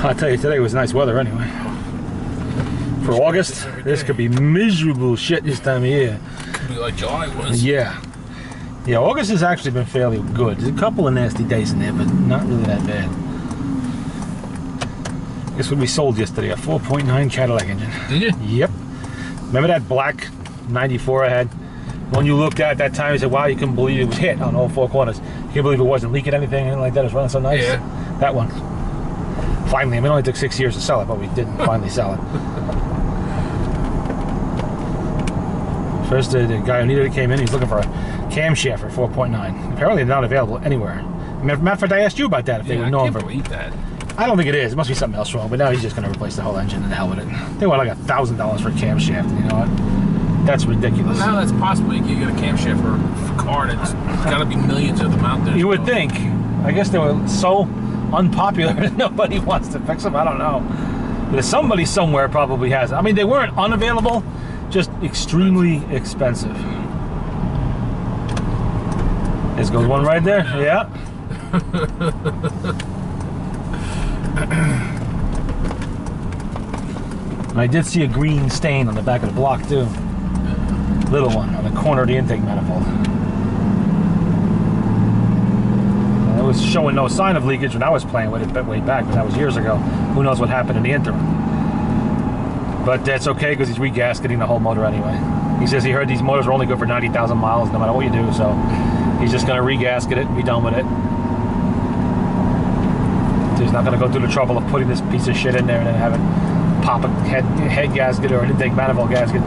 I'll tell you, today was nice weather anyway. For August, this could be miserable shit this time of year. Could be like July was. Yeah. Yeah, August has actually been fairly good. There's a couple of nasty days in there, but not really that bad. Guess what we sold yesterday? A 4.9 Cadillac engine. Did you? Yep. Remember that black 94 I had? When you looked at that time, you said, wow, you couldn't believe it was hit on all four corners. You can't believe it wasn't leaking anything like that. It was running so nice. Yeah. That one. Finally, I mean, it only took 6 years to sell it, but we didn't finally sell it. First, the guy who needed it came in. He's looking for a camshaft for 4.9. Apparently, they're not available anywhere. Matter of fact, I asked you about that if they would know. I can't believe that. I don't think it is. It must be something else wrong. But now he's just going to replace the whole engine and the hell with it. They want like $1,000 for a camshaft. And you know what? That's ridiculous. Well, now that's possible. You can get a camshaft for a car that's got to be millions of them out there. You would think. I guess they were so unpopular that nobody wants to fix them. I don't know. But somebody somewhere probably has it. I mean, they weren't unavailable, just extremely expensive. This goes one right there. Yeah. And I did see a green stain on the back of the block too. Little one on the corner of the intake manifold. And it was showing no sign of leakage when I was playing with it way back, but that was years ago. Who knows what happened in the interim? But that's okay because he's regasketing the whole motor anyway. He says he heard these motors are only good for 90,000 miles no matter what you do, so he's just going to regasket it and be done with it. He's not going to go through the trouble of putting this piece of shit in there and then have it pop a head gasket or an intake manifold gasket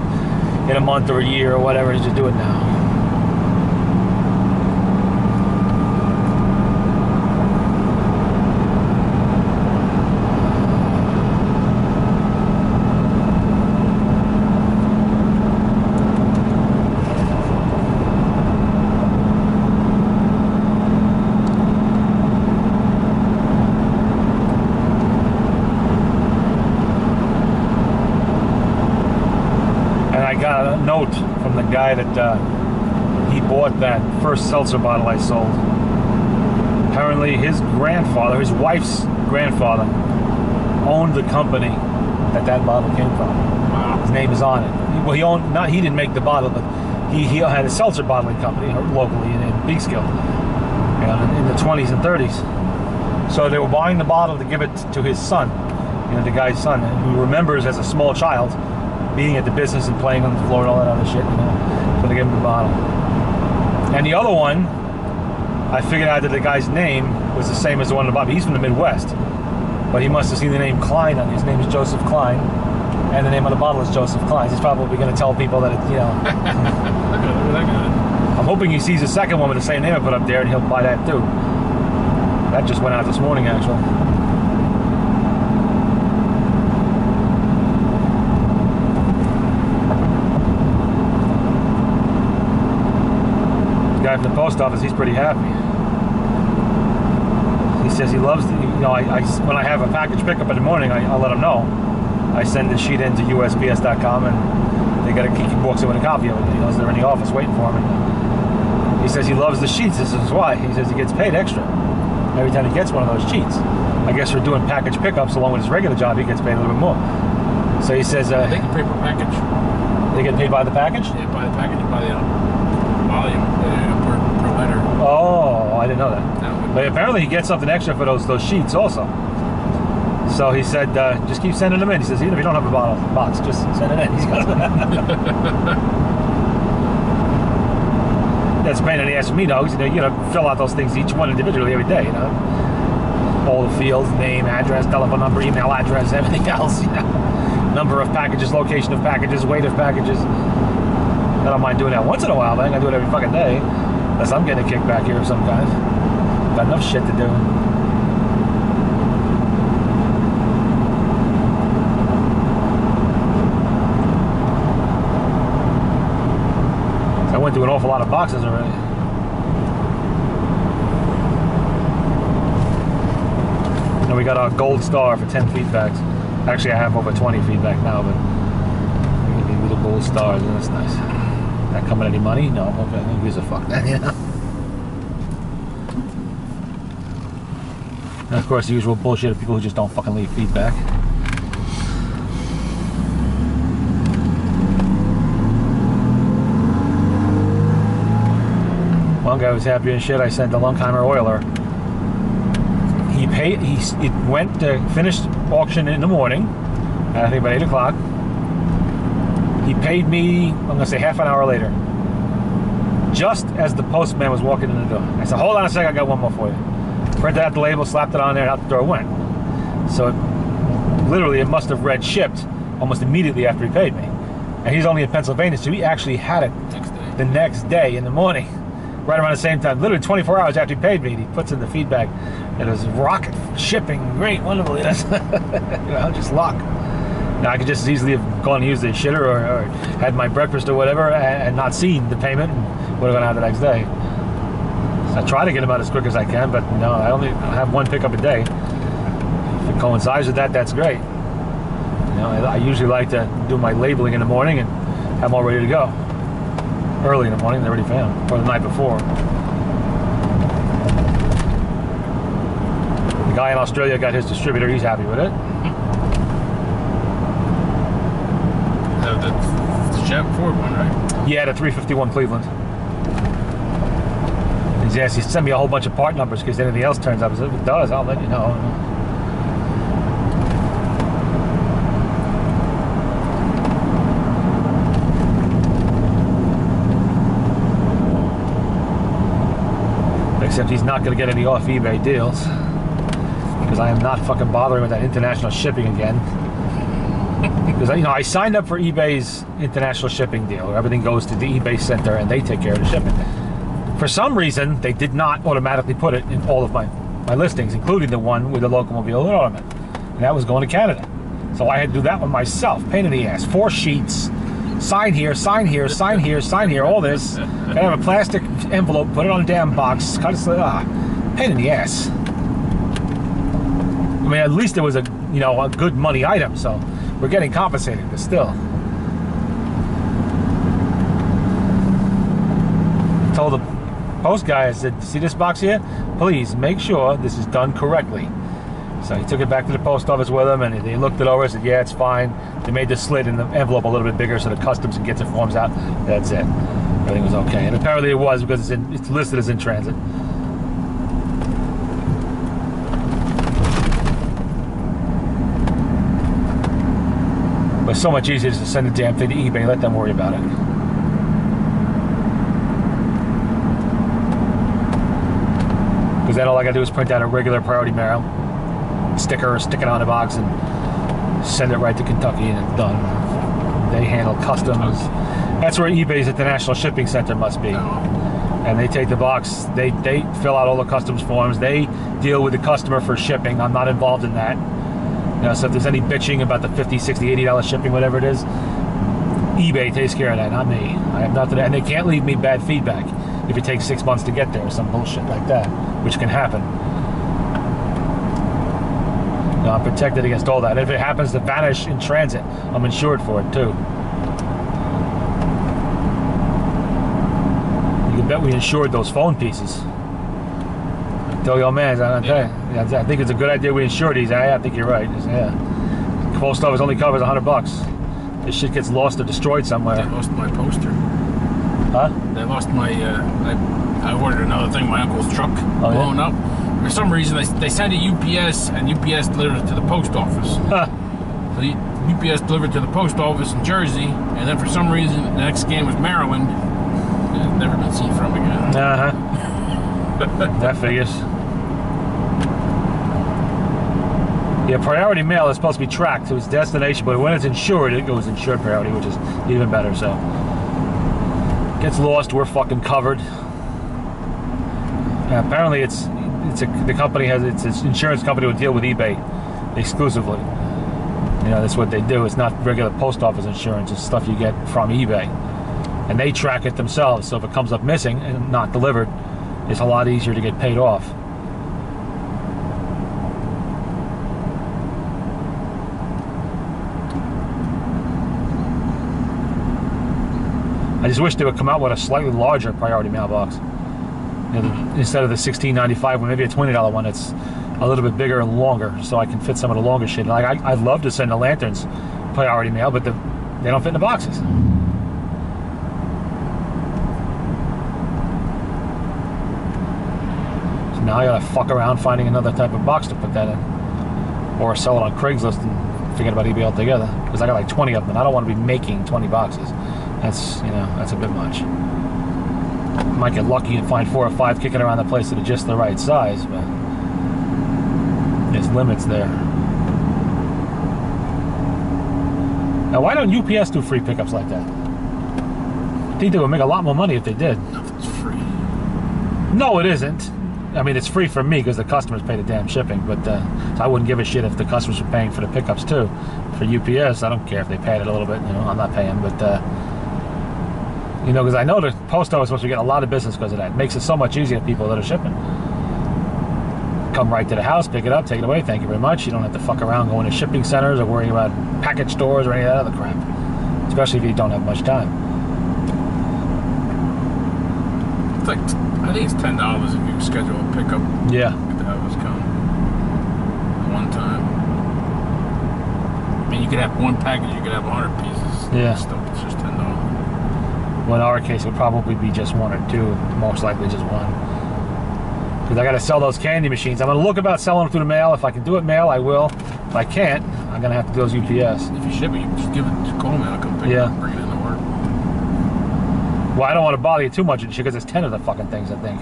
in a month or a year or whatever. Just do it now. Note from the guy that he bought that first seltzer bottle I sold. Apparently his grandfather, his wife's grandfather, owned the company that bottle came from. Wow. His name is on it. Well, he owned, not he didn't make the bottle, but he had a seltzer bottling company locally in Peekskill in the 20s and 30s. So they were buying the bottle to give it to his son, the guy's son, who remembers as a small child being at the business and playing on the floor and all that other shit, so they gave him the bottle. And the other one, I figured out that the guy's name was the same as the one in the bottle. He's from the Midwest, but he must have seen the name Klein on it. His name is Joseph Klein, and the name of the bottle is Joseph Klein. He's probably going to tell people that, I'm hoping he sees the second one with the same name I put up there, and he'll buy that too. That just went out this morning, actually. Guy from the post office, he's pretty happy. He says he loves the, when I have a package pickup in the morning, I'll let him know. I send the sheet into USPS.com and they got he walks in with a copy of it. He knows they're in the office waiting for him. And he says he loves the sheets. This is why. He says he gets paid extra every time he gets one of those sheets. I guess for doing package pickups along with his regular job, he gets paid a little bit more. So he says they get paid per package. They get paid by the package? Yeah, by the package, by the volume per letter. Oh, I didn't know that. No. But apparently he gets something extra for those sheets also. So he said, just keep sending them in. He says, even if you don't have a box, just send it in. He's got That's a pain in the ass for me, though. You gotta fill out those things, each one individually every day, all the fields, name, address, telephone number, email address, everything else, number of packages, location of packages, weight of packages. I don't mind doing that once in a while, but I ain't gonna do it every fucking day. Unless I'm getting a kickback here of some kind. Got enough shit to do. I went through an awful lot of boxes already. And we got our gold star for 10 feedbacks. Actually, I have over 20 feedback now, but we give me the gold stars, and that's nice. Not coming any money? No, okay, who gives a fuck then, And of course, the usual bullshit of people who just don't fucking leave feedback. One guy was happy as shit. I sent a Lunkheimer oiler. He paid. He went to finished auction in the morning, at I think about 8 o'clock. He paid me, I'm gonna say half an hour later, just as the postman was walking in the door. I said, "Hold on a second, I got one more for you." Printed out the label, slapped it on there, and out the door went. So literally, it must have read shipped almost immediately after he paid me. And he's only in Pennsylvania, so he actually had it the next day in the morning, right around the same time, literally 24 hours after he paid me. And he puts in the feedback. It was rocket shipping, great, wonderful. You know, just luck. Now I could just as easily have gone and used the shitter or had my breakfast or whatever and not seen the payment and would have gone out the next day. So I try to get them out as quick as I can, but no, I only have one pickup a day. If it coincides with that, that's great. You know, I usually like to do my labeling in the morning and have them all ready to go. Early in the morning, they're ready for him, or the night before. The guy in Australia got his distributor, he's happy with it. The Jet Ford one, right? Yeah, the 351 Cleveland. He's asked, he sent me a whole bunch of part numbers because anything else turns up. I said, if it does, I'll let you know. Except he's not going to get any off eBay deals because I am not fucking bothering with that international shipping again. Because, you know, I signed up for eBay's international shipping deal where everything goes to the eBay center and they take care of the shipping. For some reason, they did not automatically put it in all of my listings, including the one with the Locomobile ornament. And that was going to Canada. So I had to do that one myself. Pain in the ass. 4 sheets. Sign here, sign here, sign here, sign here, all this. Gotta have a plastic envelope, put it on a damn box, cut it, pain in the ass. I mean, at least it was a good money item, so we're getting compensated, but still. I told the post guy, I said, see this box here? Please make sure this is done correctly. So he took it back to the post office with him, and they looked it over and said, yeah, it's fine. They made the slit in the envelope a little bit bigger so the customs can get the forms out. That's it. Everything was okay. And apparently it was because it's listed as in transit. But it's so much easier just to send the damn thing to eBay and let them worry about it. Because then all I gotta do is print out a regular priority mail sticker, stick it on the box, and send it right to Kentucky, and it's done. They handle customs. That's where eBay's International Shipping Center must be. And they take the box, they fill out all the customs forms, they deal with the customer for shipping. I'm not involved in that. You know, so if there's any bitching about the $50, $60, $80 shipping, whatever it is, eBay takes care of that, not me. I have nothing, and they can't leave me bad feedback if it takes 6 months to get there or some bullshit like that, which can happen. No, I'm protected against all that. If it happens to vanish in transit, I'm insured for it too. You can bet we insured those phone pieces. I tell you, oh man, I think it's a good idea we insured these. I think you're right. Yeah. Post office only covers $100. This shit gets lost or destroyed somewhere. They lost my poster. Huh? They lost my. I ordered another thing. My uncle's truck blown up. For some reason, they sent it UPS, and UPS delivered it to the post office. Huh. So the UPS delivered to the post office in Jersey, and then for some reason, the next scan was Maryland. It's never been seen from again. That figures. Yeah, priority mail is supposed to be tracked to its destination, but when it's insured, it goes insured priority, which is even better. So, gets lost, we're fucking covered. Apparently, the company has its insurance company will deal with eBay exclusively. You know, that's what they do. It's not regular post office insurance. It's stuff you get from eBay, and they track it themselves. So if it comes up missing and not delivered, it's a lot easier to get paid off. I just wish they would come out with a slightly larger priority mailbox. You know, instead of the $16.95 one, maybe a $20 one. It's a little bit bigger and longer, so I can fit some of the longer shit. Like I'd love to send the lanterns priority mail, but they don't fit in the boxes. So now I gotta fuck around finding another type of box to put that in, or sell it on Craigslist and forget about eBay altogether. Because I got like 20 of them, and I don't want to be making 20 boxes. That's that's a bit much. Might get lucky and find 4 or 5 kicking around the place that are just the right size, but there's limits there. Now, why don't UPS do free pickups like that? I think they would make a lot more money if they did. Nothing's free. No, it isn't. I mean, it's free for me because the customers pay the damn shipping, but so I wouldn't give a shit if the customers were paying for the pickups too. For UPS, I don't care if they paid it a little bit. I'm not paying, but because I know the post office supposed to get a lot of business because of that. It makes it so much easier for people that are shipping. Come right to the house, pick it up, take it away. Thank you very much. You don't have to fuck around going to shipping centers or worrying about package stores or any of that other crap. Especially if you don't have much time. It's like, I think it's $10 if you schedule a pickup. Yeah. Get the house come. One time. I mean, you could have one package, you could have 100 pieces. Yeah. Still, it's just $10. Well, in our case, it would probably be just 1 or 2. Most likely just 1. Because I got to sell those candy machines. I'm going to look about selling them through the mail. If I can do it mail, I will. If I can't, I'm going to have to do those UPS. If you ship it, you just give it to Coleman. I'll come pick it up and bring it into work. Well, I don't want to bother you too much because it's 10 of the fucking things, I think.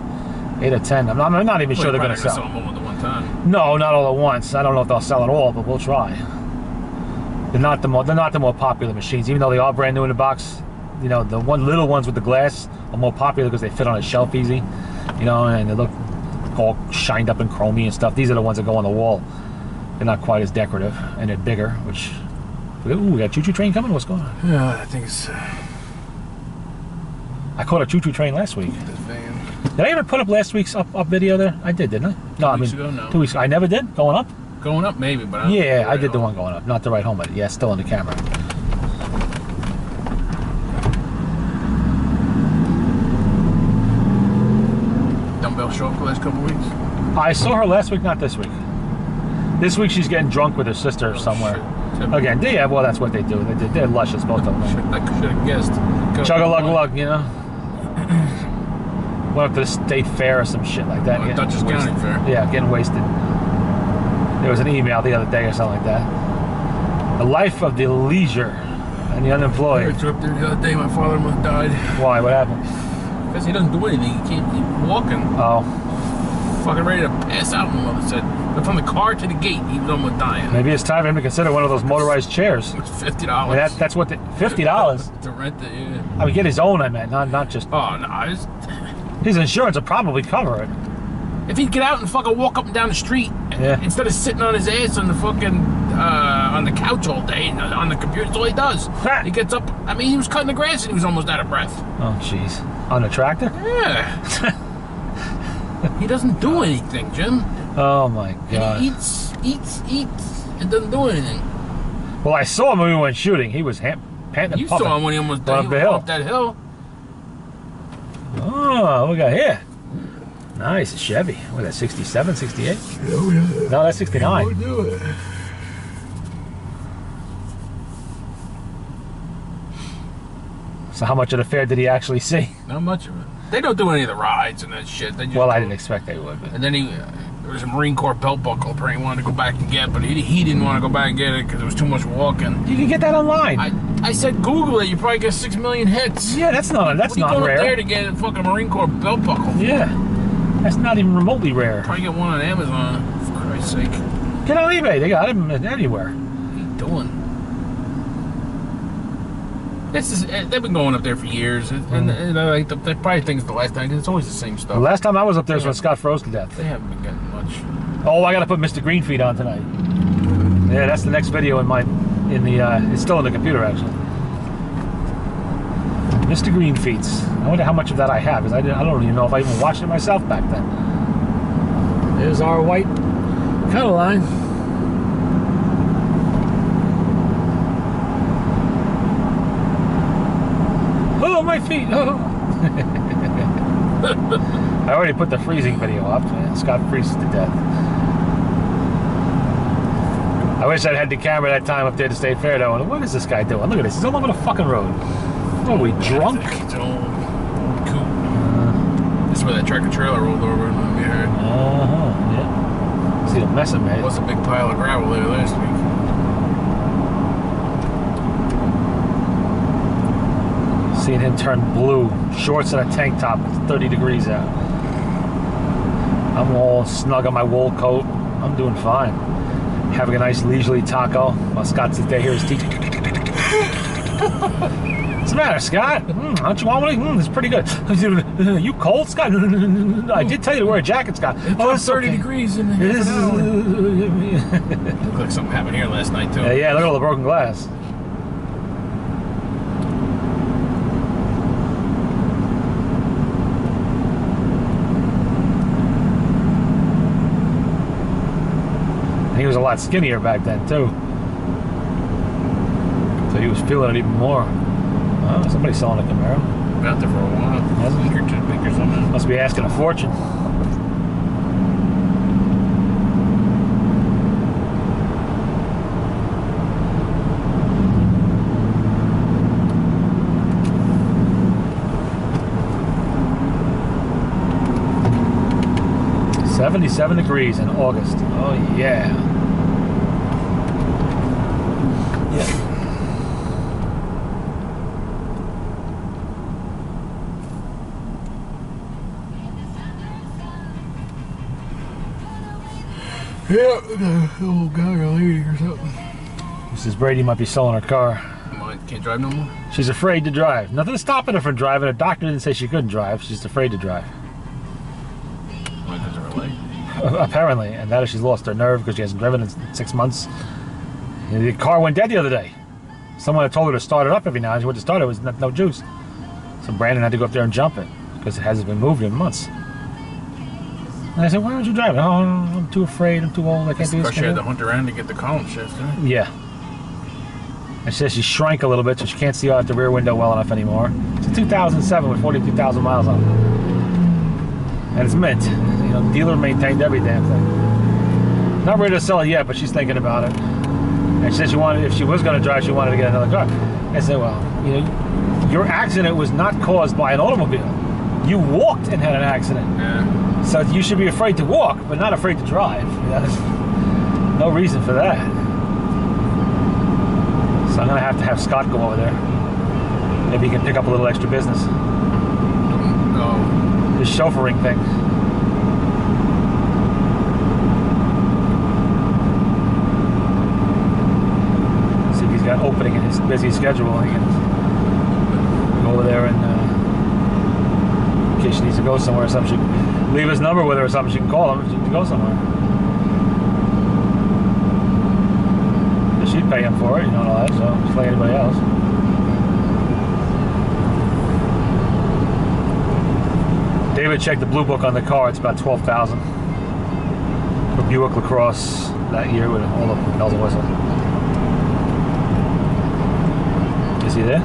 8 or 10. I'm not even sure they're going to sell. Sell them all at one time. No, not all at once. I don't know if they'll sell it all, but we'll try. They're not the more popular machines, even though they are brand new in the box. The little ones with the glass are more popular because they fit on a shelf easy, and they look all shined up and chromy and stuff. These are the ones that go on the wall. They're not quite as decorative, and they're bigger, which... Ooh, we got a choo-choo train coming? What's going on? Yeah, I think it's... I caught a choo-choo train last week. This van. Did I ever put up last week's up video there? I did, didn't I? No, 2 weeks ago, no. 2 weeks ago. I never did? Going up? Going up, maybe, but I don't Yeah, I did the one going up. Not the right home, but yeah, still on the camera. Dumbbell show up the last couple weeks? I saw her last week, not this week. This week she's getting drunk with her sister somewhere. Shit. Again, yeah, well, that's what they do. They're luscious, both of them. I should have guessed. Chug-a-lug-lug, Went up to the state fair or some shit like that. Dutchess County Fair. Yeah, getting wasted. There was an email the other day or something like that. The life of the leisure and the unemployed. I drove up there the other day. My father-in-law died. Why? What happened? Because he doesn't do anything. He can't keep walking. Oh. Fucking ready to pass out, my mother said. But from the car to the gate, he was almost dying. Maybe it's time for him to consider one of those motorized chairs. It's $50. I mean, that's what $50. To rent it, yeah. I mean, get his own, I meant, not just... Oh, no. His insurance will probably cover it. If he'd get out and fucking walk up and down the street, instead of sitting on his ass on the fucking, on the couch all day, on the computer, that's all he does. He gets up, I mean, he was cutting the grass and he was almost out of breath. Oh, jeez. On a tractor? Yeah. He doesn't do anything, Jim. Oh, my God. And he eats, and doesn't do anything. Well, I saw him when we went shooting. He was panting and You puffing. saw him when he almost died off that hill. Oh, what we got here? Nice, a Chevy. What is that, 67, 68? Oh, yeah. No, that's 69. Do it. So how much of the fair did he actually see? Not much of it. They don't do any of the rides and that shit. They just Well, I didn't expect they would. But. And then there was a Marine Corps belt buckle apparently he wanted to go back and get, but he didn't want to go back and get it because it was too much walking. You can get that online. I said Google it. You probably get 6 million hits. Yeah, that's not rare. What are you going up there to get a fucking Marine Corps belt buckle? Yeah, that's not even remotely rare. Probably get one on Amazon. For Christ's sake. Get on eBay. They got them anywhere. What are you doing? They've been going up there for years, and they probably think it's the last time because it's always the same stuff. The last time I was up there was when Scott froze to death. They haven't been getting much. Oh, I got to put Mr. Greenfeet on tonight. Yeah, that's the next video it's still in the computer actually. Mr. Greenfeets. I wonder how much of that I have, because I don't even know if I even watched it myself back then. There's our white color line. Oh, my feet! Oh. I already put the freezing video up. Man. Scott freezes to death. I wish I'd had the camera that time up there to State Fair though. What is this guy doing? Look at this. He's all over the fucking road. What are we, drunk? It's an old coupe. This is where that tractor trailer rolled over and we heard. Yeah. See the mess it made. It was a big pile of gravel there last week. Seeing him turn blue, shorts and a tank top, it's 30 degrees out. I'm all snug on my wool coat. I'm doing fine. Having a nice leisurely taco while Scott's there here is teaching. What's the matter, Scott? Don't you want one? It's pretty good. You cold, Scott? I did tell you to wear a jacket, Scott. It's 30 degrees in half an hour. Looked like something happened here last night, too. Yeah, look at all the broken glass. He was a lot skinnier back then, too. So he was feeling it even more. Oh, somebody's selling a Camaro. Been out there for a while. A week or 2 weeks or something. Must be asking a fortune. $77 degrees in August. Oh yeah. Yeah. Yeah, the old guy or lady or something. Mrs. Brady might be selling her car. Can't drive no more? She's afraid to drive. Nothing's stopping her from driving. Her doctor didn't say she couldn't drive. She's afraid to drive. Why, because of her leg? Apparently, and that is she's lost her nerve because she hasn't driven in 6 months. And the car went dead the other day. Someone had told her to start it up every now and then. She went to start it, was no juice. So Brandon had to go up there and jump it because it hasn't been moved in months. And I said, why aren't you driving? Oh, I'm too afraid. I'm too old. I can't do this. She had to hunt around to get the column shift, huh? Yeah. And she says she shrank a little bit, so she can't see out the rear window well enough anymore. It's a 2007 with 42,000 miles on it. And it's mint. You know, dealer maintained every damn thing. Not ready to sell it yet, but she's thinking about it. And she said she wanted, if she was going to drive, she wanted to get another car. I said, well, you know, your accident was not caused by an automobile. You walked and had an accident. Yeah. So you should be afraid to walk, but not afraid to drive. You know, there's no reason for that. So I'm going to have Scott go over there. Maybe he can pick up a little extra business. Oh. His chauffeuring thing. See if he's got opening in his busy schedule. He can go over there and in case she needs to go somewhere or something, she can leave his number with her or something. She can call him if she needs to go somewhere. She'd pay him for it, you know, and all that, so just like anybody else. David checked the blue book on the car. It's about $12,000 for Buick LaCrosse that year with all the bells and whistles. Is he there?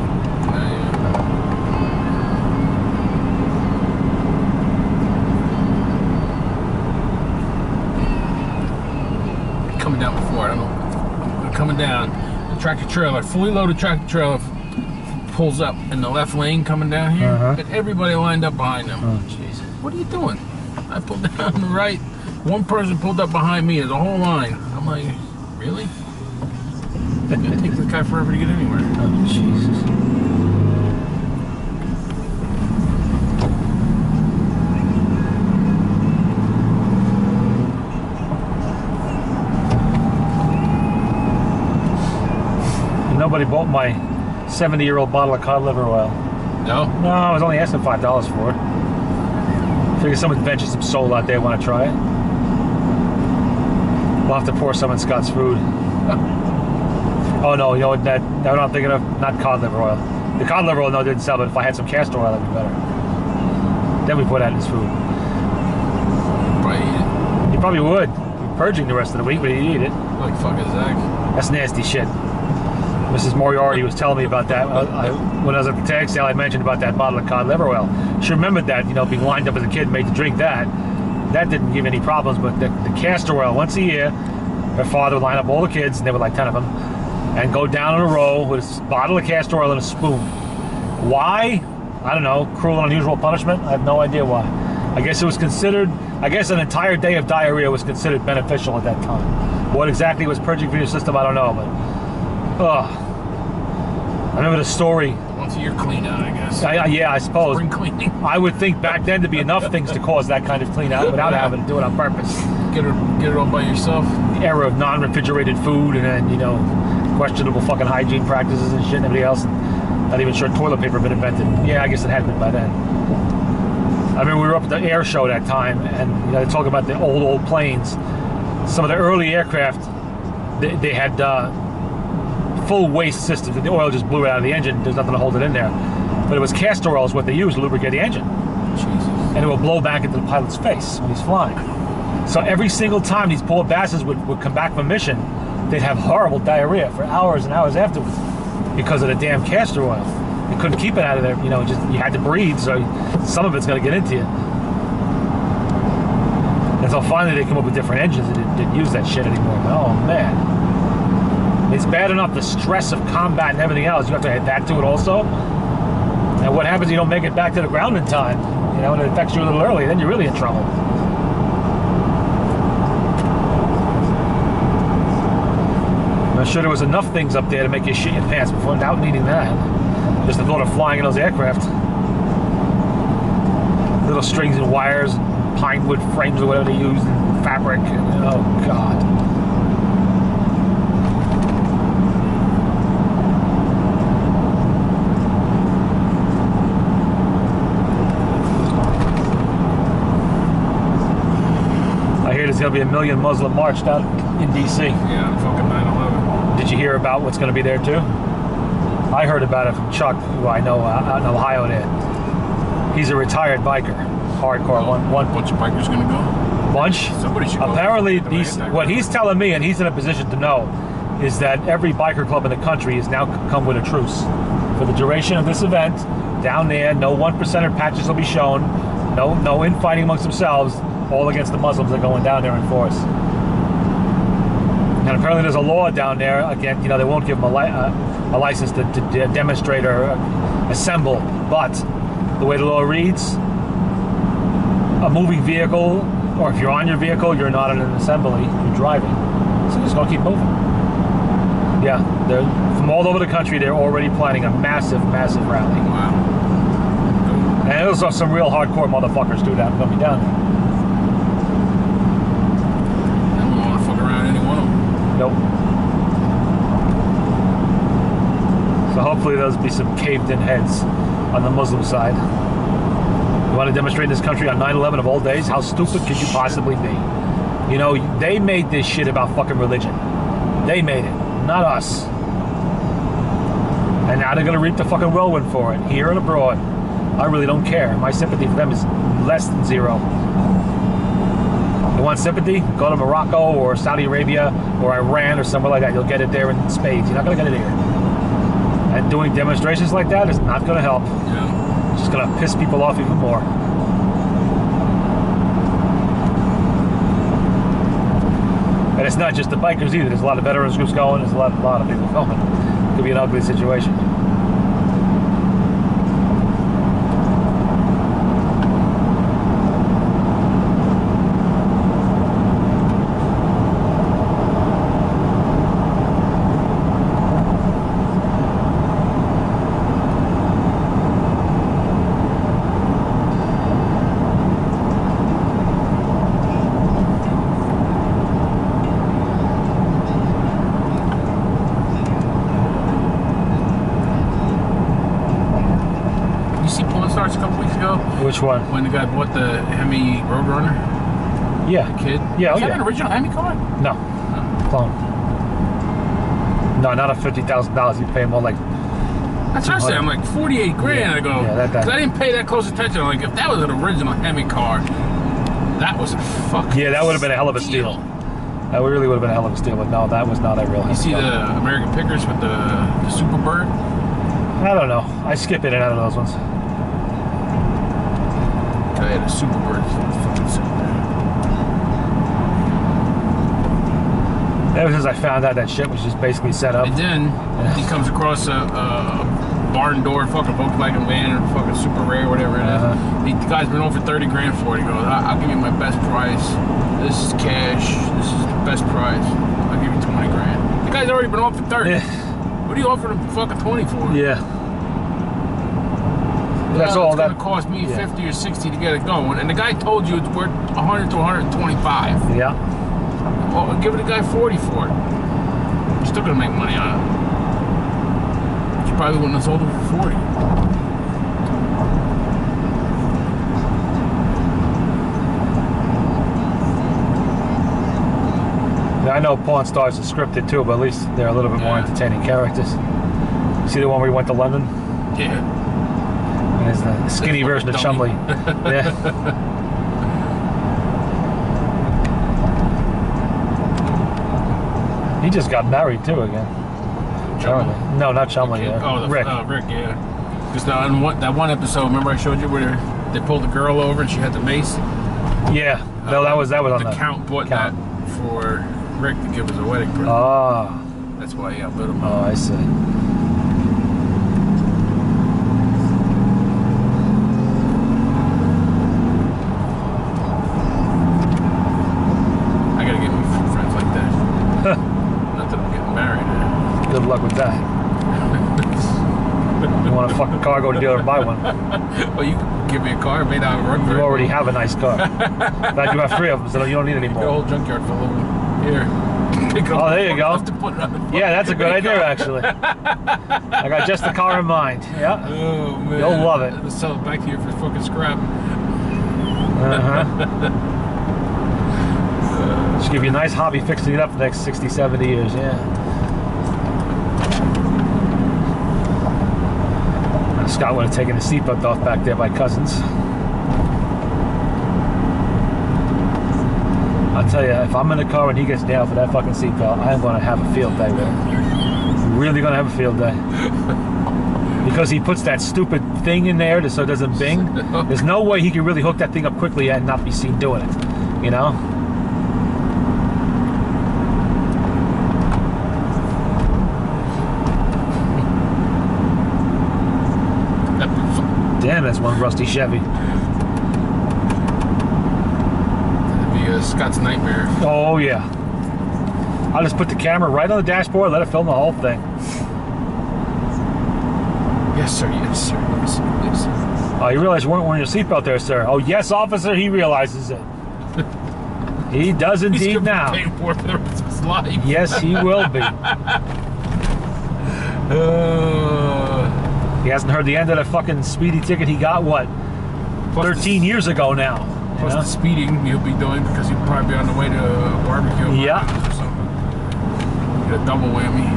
Coming down before, I don't know. Coming down, the tractor trailer, fully loaded tractor trailer pulls up in the left lane coming down here, and everybody lined up behind them. Oh, jeez. What are you doing? I pulled down on the right. One person pulled up behind me. There's a whole line. I'm like, really? It's gonna take this guy forever to get anywhere. Oh, Jesus. Nobody bought my 70-year-old bottle of cod liver oil. No? No, I was only asking $5 for it. Figure someone ventured some soul out there, want to try it. We'll have to pour some in Scott's food. Oh no, you know what? That what I'm thinking of? Not cod liver oil. The cod liver oil, no, didn't sell, but if I had some castor oil, that'd be better. Then we put that in his food. Probably eat it. He probably would. He's purging the rest of the week, but he'd eat it. Like fucking Zach. That's nasty shit. Mrs. Moriarty was telling me about that. When I was at the tag sale, I mentioned about that bottle of cod liver oil. She remembered that, you know, being lined up as a kid, made to drink that. That didn't give any problems, but the castor oil, once a year, Her father would line up all the kids, and there were like 10 of them, and go down in a row with a bottle of castor oil and a spoon. Why? I don't know. Cruel and unusual punishment? I have no idea why. I guess it was considered, I guess an entire day of diarrhea was considered beneficial at that time. What exactly was purging for your system, I don't know, but I remember the story. Once a year clean out, I guess. Yeah, I suppose. Spring cleaning. I would think back then to be enough things to cause that kind of clean out without having to do it on purpose. Get it all by yourself. The era of non-refrigerated food, and then, you know, questionable fucking hygiene practices and shit and everything else. Not even sure toilet paper had been invented. Yeah, I guess it had been by then. I remember we were up at the air show that time, and you know, they talk about the old planes. Some of the early aircraft, they had full waste systems, and the oil just blew it out of the engine. There's nothing to hold it in there. But it was castor oil is what they used to lubricate the engine. Jesus. And it would blow back into the pilot's face when he's flying. So every single time these poor bastards would come back from mission, they'd have horrible diarrhea for hours and hours afterwards because of the damn castor oil. You couldn't keep it out of there, you know, just you had to breathe, so some of it's going to get into you. And so finally they come up with different engines that didn't use that shit anymore. But, oh man. It's bad enough the stress of combat and everything else. You have to add that to it also. And what happens if you don't make it back to the ground in time? You know, and it affects you a little early, then you're really in trouble. I'm sure there was enough things up there to make you shit your pants before without needing that. Just the thought of flying in those aircraft. Little strings and wires, and pine wood frames or whatever they used, and fabric. And, oh God. I hear there's going to be a million Muslim march down in D.C. Yeah, fucking 9/11. Did you hear about what's going to be there too? I heard about it from Chuck, who I know out in Ohio there. He's a retired biker, hardcore. One bunch of bikers gonna go. Bunch. Somebody should go. Apparently, what he's telling me, and he's in a position to know, is that every biker club in the country has now come with a truce for the duration of this event. Down there, no 1%er patches will be shown. No infighting amongst themselves. All against the Muslims that are going down there in force. And apparently there's a law down there, again, you know, they won't give them a license to demonstrate or assemble, but the way the law reads, a moving vehicle, or if you're on your vehicle, you're not in an assembly, you're driving. So just gonna keep moving. Yeah, they're from all over the country, they're already planning a massive, massive rally. Wow. And there's some real hardcore motherfuckers too that are gonna be down there. Nope. So hopefully there'll be some caved-in heads on the Muslim side. You want to demonstrate in this country on 9/11 of all days? How stupid could you possibly be? You know, they made this shit about fucking religion. They made it, not us. And now they're going to reap the fucking whirlwind for it, here and abroad. I really don't care. My sympathy for them is less than zero. You want sympathy? Go to Morocco or Saudi Arabia or Iran or somewhere like that. You'll get it there in spades. You're not going to get it here. And doing demonstrations like that is not going to help. Yeah. It's just going to piss people off even more. And it's not just the bikers either. There's a lot of veterans groups going. There's a lot of people going. It could be an ugly situation. Which one? When the guy bought the Hemi Roadrunner? Yeah. The kid? Yeah, Is that an original Hemi car? No. Clone. No, not a $50,000. You pay more like... That's what I said. I'm like, 48 grand. Yeah. I go, Yeah, because I didn't pay that close attention. I'm like, if that was an original Hemi car, that was a fucking Yeah, that would have been a hell of a steal. That really would have been a hell of a steal, but no, that was not a real You see car. the American Pickers with the Superbird? I don't know. I skip in and out of those ones. I had a Superbird fucking sitting there. Ever since I found out that shit was just basically set up. And then he comes across a barn door fucking Volkswagen van or fucking Super Rare, whatever it is. The guy's been over 30 grand for it. He goes, I'll give you my best price. This is cash. This is the best price. I'll give you 20 grand. The guy's already been offered 30. Yeah. What are you offering him fucking 20 for? Yeah. That's all it's that gonna cost me 50 or 60 to get it going. And the guy told you it's worth 100 to 125. Yeah. Well, give the guy 40 for it. You're still gonna make money on it. You probably wouldn't have sold it for 40. I know Pawn Stars are scripted too, but at least they're a little bit more entertaining characters. See the one where he went to London? Yeah. And it's the skinny version of Chumley. Yeah. He just got married too again. Chumley? No, not Chumley. Rick. Rick, yeah. Because that one episode, remember I showed you where they pulled the girl over and she had the mace? Yeah. No, that was on the count bought that for Rick to give as a wedding present. Ah. That's why he outbid him. Oh, I see. I gotta get me friends like that. Not that I'm getting married. Good luck with that. You want a fucking car, go to the dealer and buy one. Well, you can give me a car made out of run. You already have a nice car. In fact, you have 3 of them, so you don't need any more. The whole junkyard full of them. Here. Oh, there you go. To put it on the Yeah, that's a good idea, actually. I got just the car in mind. Yeah. Oh, man. You'll love it. Let's sell it back here for fucking scrap. Just give you a nice hobby fixing it up for the next 60, 70 years, yeah. Scott would have taken the seatbelt off back there by Cousins. I'll tell you, if I'm in the car and he gets down for that fucking seatbelt, I am going to have a field day with him. Really going to have a field day. Because he puts that stupid thing in there so it doesn't bing. There's no way he can really hook that thing up quickly and not be seen doing it. You know? Damn, that's one rusty Chevy. Scott's nightmare. Oh yeah. I'll just put the camera right on the dashboard, let it film the whole thing. Yes, sir. Yes, sir. Yes, sir. Yes, sir. Oh, you realize you weren't wearing your seatbelt there, sir? Oh, yes, officer. He realizes it. He does indeed He's now. Pay for the rest of his life. Yes, he will be. He hasn't heard the end of the fucking speedy ticket he got. What? 13 years ago now. Plus the speeding he'll be doing because he'll probably be on the way to a barbecue. Yeah. Or something. Get a double whammy.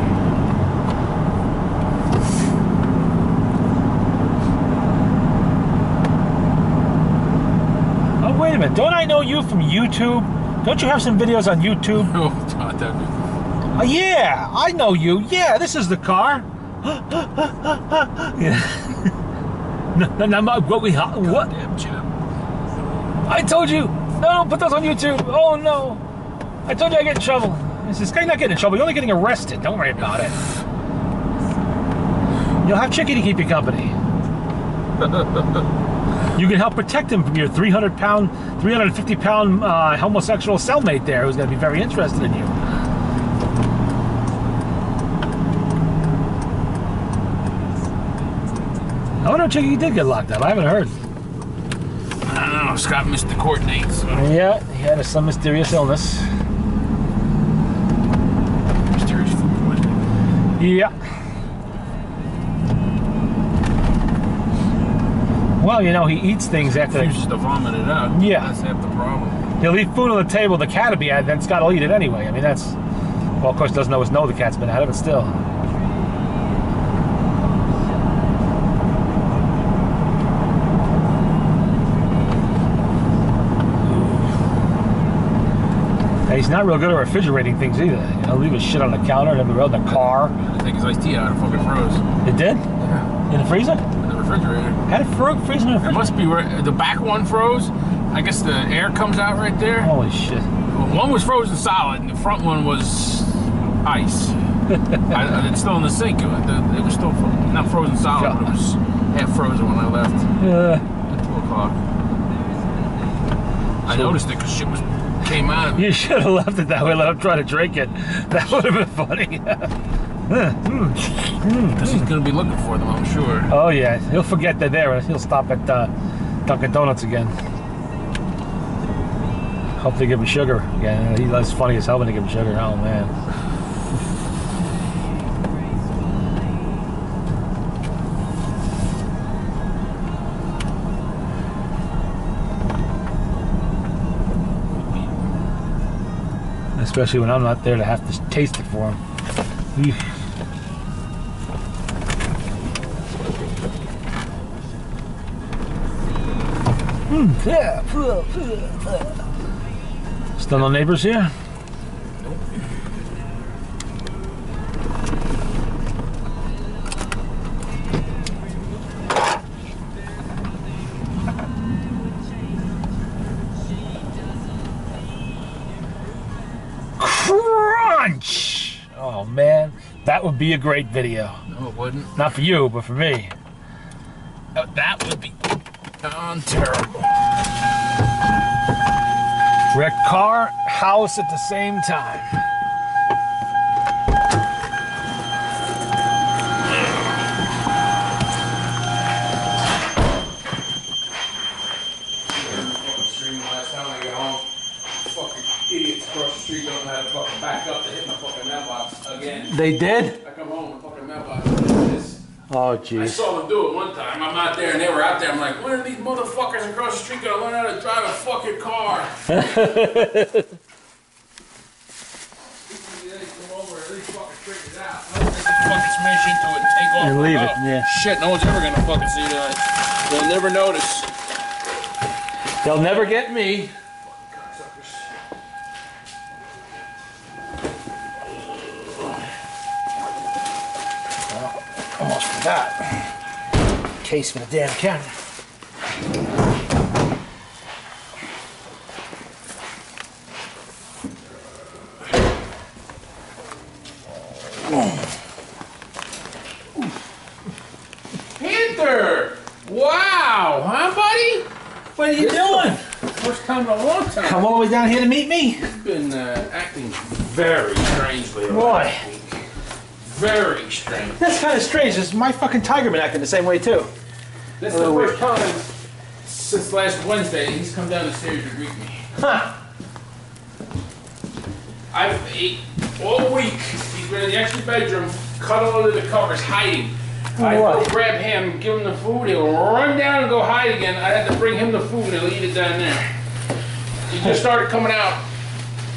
Oh, wait a minute. Don't I know you from YouTube? Don't you have some videos on YouTube? Oh, God, that'd be... Yeah, I know you. Yeah, this is the car. Yeah. No, what? Damn, Jim. I told you. No, don't put those on YouTube. Oh, no. I told you I get in trouble. This guy's not getting in trouble. You're only getting arrested. Don't worry about it. You'll have Chicky to keep you company. You can help protect him from your 350-pound homosexual cellmate there who's going to be very interested in you. I wonder if Chicky did get locked up. I haven't heard. I don't know. Scott missed the court date. So. Yeah, he had some mysterious illness. Mysterious food poisoning. Yeah. Well, you know, he eats things after... He refuses to vomit it out. Yeah. That's half the problem. He'll leave food on the table the cat will be at, then Scott will eat it anyway. I mean, that's... Well, of course, doesn't always know the cat's been at it, but still. And he's not real good at refrigerating things either. He'll leave his shit on the counter and everywhere, in the car. I think his iced tea out of fucking froze. It did? Yeah. In the freezer? In the refrigerator. Had it freeze in the refrigerator? It must be where the back one froze. I guess the air comes out right there. Holy shit. One was frozen solid, and the front one was ice. It's still in the sink. It was still not frozen solid, but it was half frozen when I left at 2 o'clock. I noticed it because shit came out of it. You should have left it that way. Let him try to drink it. That would have been funny. Because he's going to be looking for them, I'm sure. Oh yeah, he'll forget they're there. He'll stop at Dunkin' Donuts again. Hope they give him sugar again. That's funny as hell when they give him sugar. Oh man. Especially when I'm not there to have to taste it for him. Still no neighbors here? Crunch! Oh man, that would be a great video. No, it wouldn't. Not for you, but for me. That would be terrible. Wrecked car, house at the same time. Last time I got home, fucking idiots across the street don't know how to fucking back up to hit my fucking mailbox again. They did? I come home, my fucking mailbox is this. Oh I jeez. saw them do it one time. I'm out there and they were out there. I'm like, when are these motherfuckers across the street gonna learn how to drive a fucking car? They come over, at least fucking figure it out. They just fucking smash into it and take off. And leave it, Oh, yeah. Shit, no one's ever gonna fucking see that. They'll never notice. They'll never get me. Almost forgot. Case for the damn camera. Panther! Wow, huh, buddy? What are you doing? First time in a long time. Come all the way down here to meet me? You've been acting very strangely. Why? Very strange. That's kind of strange. It's my fucking Tigerman acting the same way too. This is the first time since last Wednesday he's come down the stairs to greet me. Huh. I've ate all week. He's been in the extra bedroom, cuddled under the covers, hiding. I go grab him, give him the food, he'll run down and go hide again. I had to bring him the food and he'll eat it down there. He just started coming out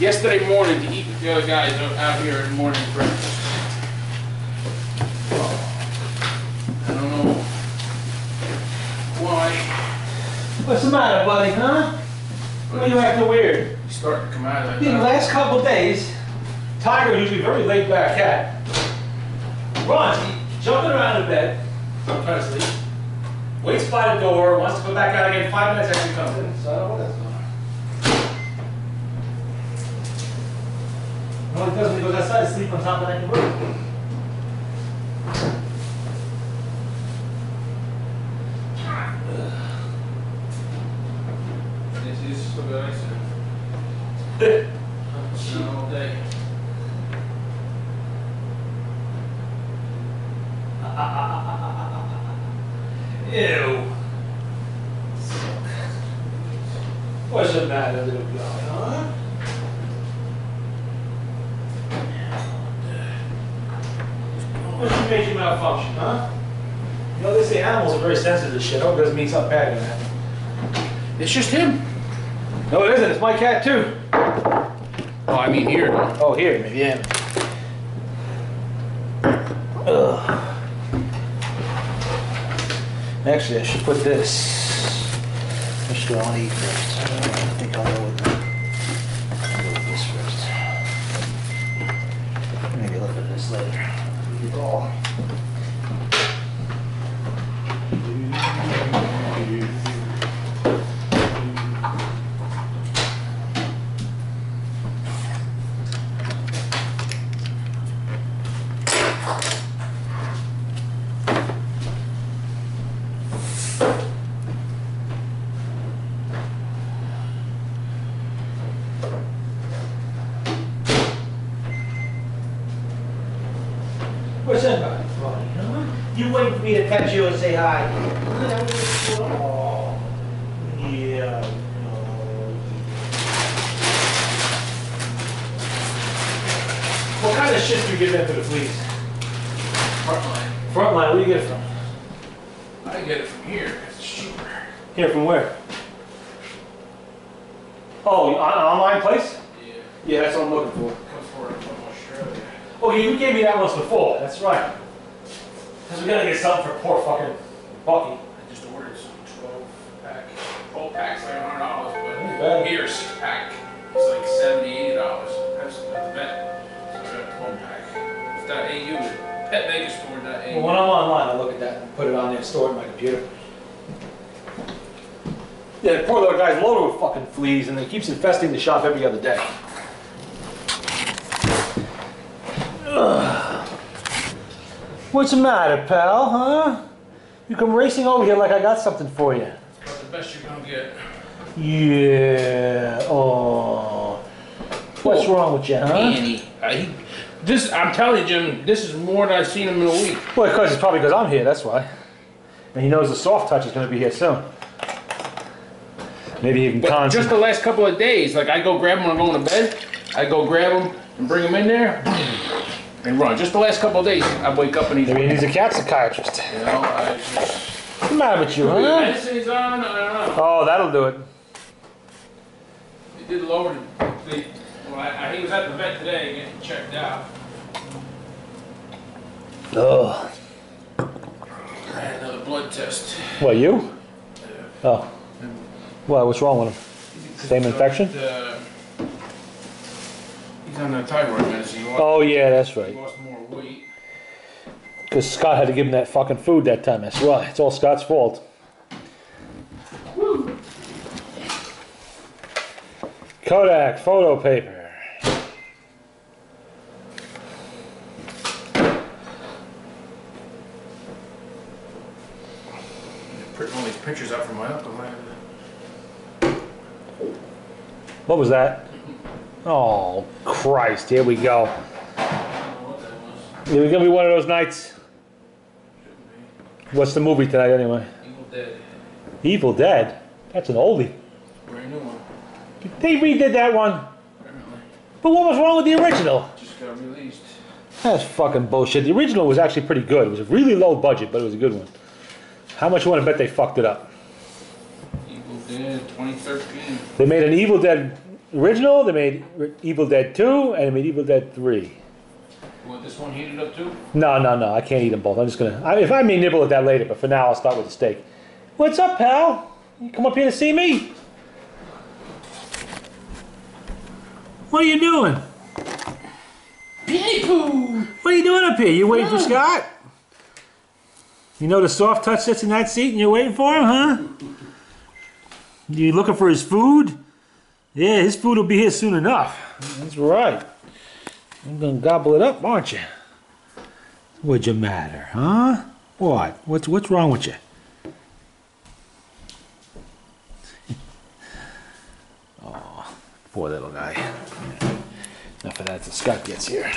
yesterday morning to eat with the other guys out here in the morning breakfast. I don't know why. What's the matter, buddy, huh? Why are you acting weird? He's starting to come out of In the that. last couple days, Tiger, usually a very laid back cat, runs, he jumping around in bed, trying to sleep, waits by the door, wants to go back out again, 5 minutes after he comes in. So I don't know what that's going on. All he does when he goes outside is sleep on top of that roof. This is so good, I said. All day. Ew. What's the matter, little guy, huh? What's your major malfunction, huh? You know, they say animals are very sensitive to shit. I hope it doesn't mean something bad gonna happen. It's just him. No, it isn't. It's my cat, too. Oh, I mean here, though. Oh, here, maybe, yeah. Ugh. Actually, I should put this. I should go on eat first. I think I'll go with this first. Maybe a little bit of this later. Eat it all. What's that about? You wait for me to pet you and say hi. Oh, yeah. What kind of shit do you get into the fleas? Frontline. Frontline, where do you get it from? I get it from here. It's cheaper. Here, from where? Oh, an online place? Yeah. Yeah, that's what I'm looking for. Comes for it from Australia. Oh, you gave me that once before. That's right. Because we gotta get something for poor fucking Bucky. I just ordered some 12-pack. 12 packs like $100, bad. but here 6-pack it's like $70, $80. That's at the vet. So I got a 12-pack. If that AU is petmegastore.au. Well, when I'm online, I look at that and put it on there and store it in my computer. Yeah, the poor little guy's loaded with fucking fleas and it keeps infesting the shop every other day. Ugh. What's the matter, pal, huh? You come racing over here like I got something for you. That's the best you're gonna get. Yeah, oh. What's wrong with you, huh? Annie. I'm telling you, Jim, this is more than I've seen him in a week. Well, because it's probably because I'm here, that's why. And he knows the soft touch is going to be here soon. Maybe he can But just the last couple of days, like I go grab him when I'm going to bed, I go grab him and bring him in there and run. Just the last couple of days, I wake up and he's... Maybe he needs a cat psychiatrist. You know, I just... What's the matter with you, The huh? medicine he's on, I don't know. Oh, that'll do it. They did lower the... Well, he was at the vet today getting checked out. Ugh. I had another blood test. What, you? Oh. Well, what's wrong with him? Same infection? He's on the thyroid medicine. Oh, yeah, that's He right. lost more weight. Because Scott had to give him that fucking food that time, that's why. It's all Scott's fault. Woo. Kodak photo paper. Printing all these pictures out for my uncle. What was that? Oh, Christ, here we go. I don't know what that was. It was gonna be one of those nights. What's the movie tonight anyway? Evil Dead. Evil Dead? That's an oldie. Brand new one. They redid that one. Apparently. But what was wrong with the original? Just got released. That's fucking bullshit. The original was actually pretty good. It was a really low budget, but it was a good one. How much you want to bet they fucked it up? Evil Dead 2013. They made an Evil Dead original, they made Evil Dead 2, and they made Evil Dead 3. You want this one heated up too? No, I can't eat them both. I'm just gonna, if I may nibble at that later, but for now I'll start with the steak. What's up, pal? You come up here to see me? What are you doing? Penny poo! What are you doing up here? You waiting for Scott? You know the soft touch sits in that seat and you're waiting for him, huh? You looking for his food? Yeah, his food will be here soon enough. That's right. I'm gonna gobble it up, aren't you? What'd you matter, huh? What? What's wrong with you? Oh, poor little guy. Enough of that till Scott gets here.